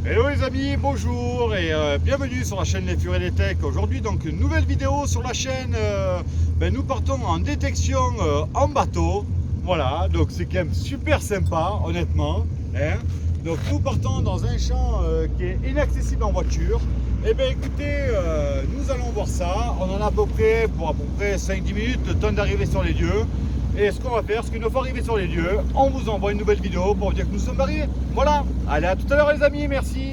Hello les amis, bonjour et bienvenue sur la chaîne Les Furets des Tech. Aujourd'hui donc une nouvelle vidéo sur la chaîne. Nous partons en détection en bateau. Voilà, donc c'est quand même super sympa honnêtement, hein. Donc nous partons dans un champ qui est inaccessible en voiture. Et bien écoutez, nous allons voir ça. On en a à peu près pour 5-10 minutes le temps d'arriver sur les lieux. Et ce qu'on va faire, c'est qu'une fois arrivé sur les lieux, on vous envoie une nouvelle vidéo pour vous dire que nous sommes arrivés. Voilà, allez à tout à l'heure les amis, merci.